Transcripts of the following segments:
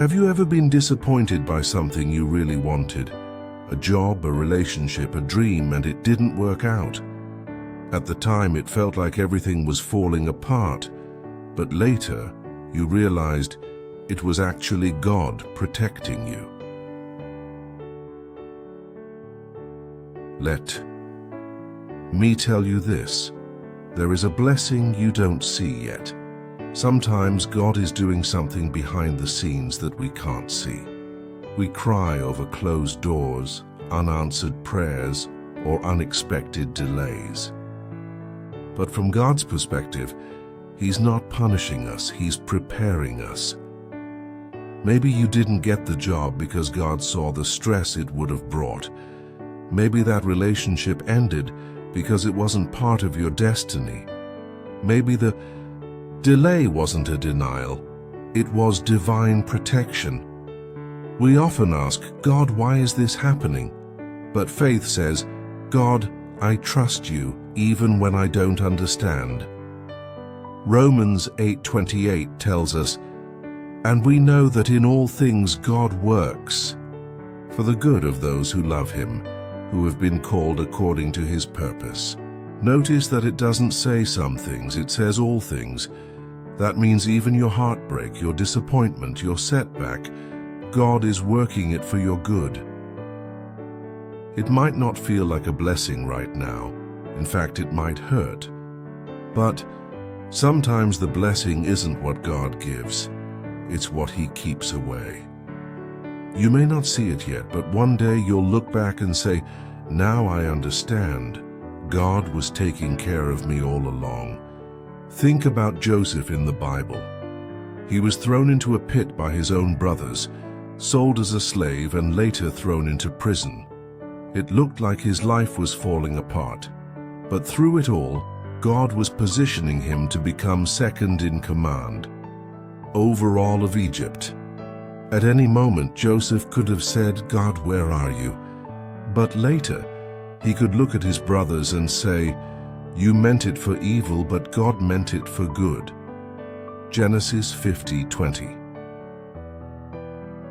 Have you ever been disappointed by something you really wanted? A job, a relationship, a dream, and it didn't work out. At the time, it felt like everything was falling apart, but later, you realized it was actually God protecting you. Let me tell you this. There is a blessing you don't see yet. Sometimes God is doing something behind the scenes that we can't see. We cry over closed doors, unanswered prayers, or unexpected delays. But from God's perspective, He's not punishing us, He's preparing us. Maybe you didn't get the job because God saw the stress it would have brought. Maybe that relationship ended because it wasn't part of your destiny. Maybe the delay wasn't a denial, it was divine protection. We often ask, God, why is this happening? But faith says, God, I trust you even when I don't understand. Romans 8:28 tells us, and we know that in all things God works for the good of those who love Him, who have been called according to His purpose. Notice that it doesn't say some things, it says all things. That means even your heartbreak, your disappointment, your setback, God is working it for your good. It might not feel like a blessing right now. In fact, it might hurt. But sometimes the blessing isn't what God gives. It's what He keeps away. You may not see it yet, but one day you'll look back and say, now I understand. God was taking care of me all along. Think about Joseph in the Bible. He was thrown into a pit by his own brothers, sold as a slave, and later thrown into prison. It looked like his life was falling apart. But through it all, God was positioning him to become second in command over all of Egypt. At any moment, Joseph could have said, God, where are you? But later, he could look at his brothers and say, you meant it for evil, but God meant it for good. Genesis 50:20.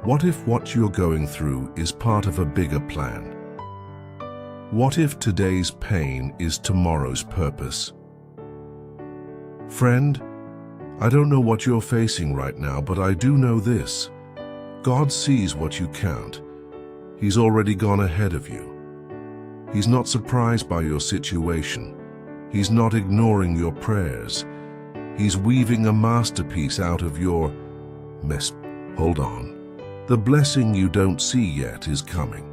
What if what you're going through is part of a bigger plan? What if today's pain is tomorrow's purpose? Friend, I don't know what you're facing right now, but I do know this. God sees what you can't. He's already gone ahead of you. He's not surprised by your situation. He's not ignoring your prayers. He's weaving a masterpiece out of your mess. Hold on. The blessing you don't see yet is coming.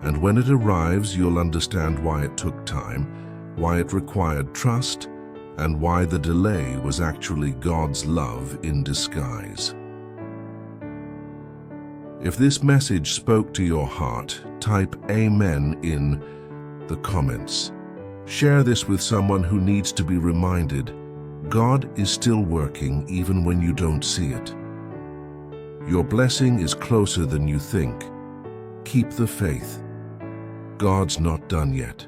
And when it arrives, you'll understand why it took time, why it required trust, and why the delay was actually God's love in disguise. If this message spoke to your heart, type Amen in the comments. Share this with someone who needs to be reminded, God is still working even when you don't see it. Your blessing is closer than you think. Keep the faith. God's not done yet.